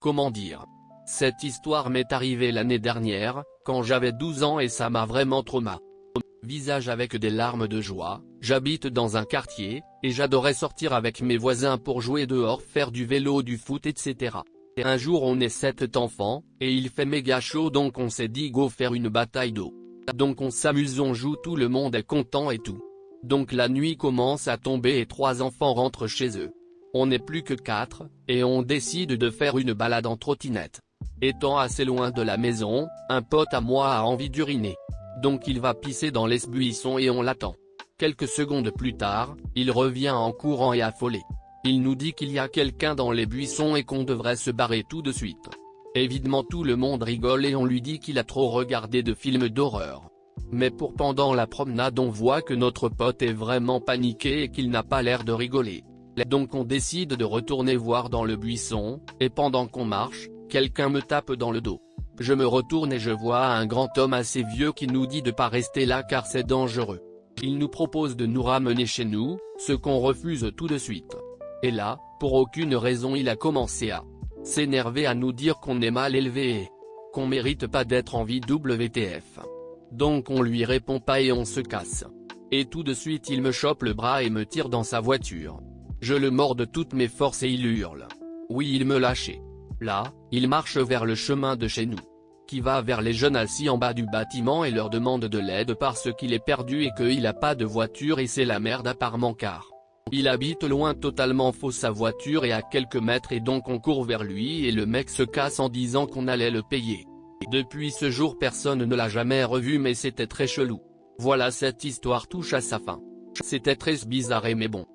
Comment dire? Cette histoire m'est arrivée l'année dernière, quand j'avais 12 ans et ça m'a vraiment traumatisé. Visage avec des larmes de joie, j'habite dans un quartier, et j'adorais sortir avec mes voisins pour jouer dehors, faire du vélo, du foot, etc. Et un jour on est 7 enfants, et il fait méga chaud donc on s'est dit go faire une bataille d'eau. Donc on s'amuse, on joue, tout le monde est content et tout. Donc la nuit commence à tomber et 3 enfants rentrent chez eux. On n'est plus que 4, et on décide de faire une balade en trottinette. Étant assez loin de la maison, un pote à moi a envie d'uriner. Donc il va pisser dans les buissons et on l'attend. Quelques secondes plus tard, il revient en courant et affolé. Il nous dit qu'il y a quelqu'un dans les buissons et qu'on devrait se barrer tout de suite. Évidemment tout le monde rigole et on lui dit qu'il a trop regardé de films d'horreur. Mais pendant la promenade on voit que notre pote est vraiment paniqué et qu'il n'a pas l'air de rigoler. Donc on décide de retourner voir dans le buisson, et pendant qu'on marche, quelqu'un me tape dans le dos. Je me retourne et je vois un grand homme assez vieux qui nous dit de pas rester là car c'est dangereux. Il nous propose de nous ramener chez nous, ce qu'on refuse tout de suite. Et là, pour aucune raison il a commencé à s'énerver, à nous dire qu'on est mal élevé et qu'on mérite pas d'être en vie WTF. Donc on lui répond pas et on se casse. Et tout de suite il me chope le bras et me tire dans sa voiture. Je le mords de toutes mes forces et il hurle. Oui, il me lâchait. Là, il marche vers le chemin de chez nous, qui va vers les jeunes assis en bas du bâtiment et leur demande de l'aide parce qu'il est perdu et qu'il a pas de voiture et c'est la merde apparemment car il habite loin, totalement faux, sa voiture est à quelques mètres et donc on court vers lui et le mec se casse en disant qu'on allait le payer. Depuis ce jour personne ne l'a jamais revu mais c'était très chelou. Voilà, cette histoire touche à sa fin. C'était très bizarre mais bon.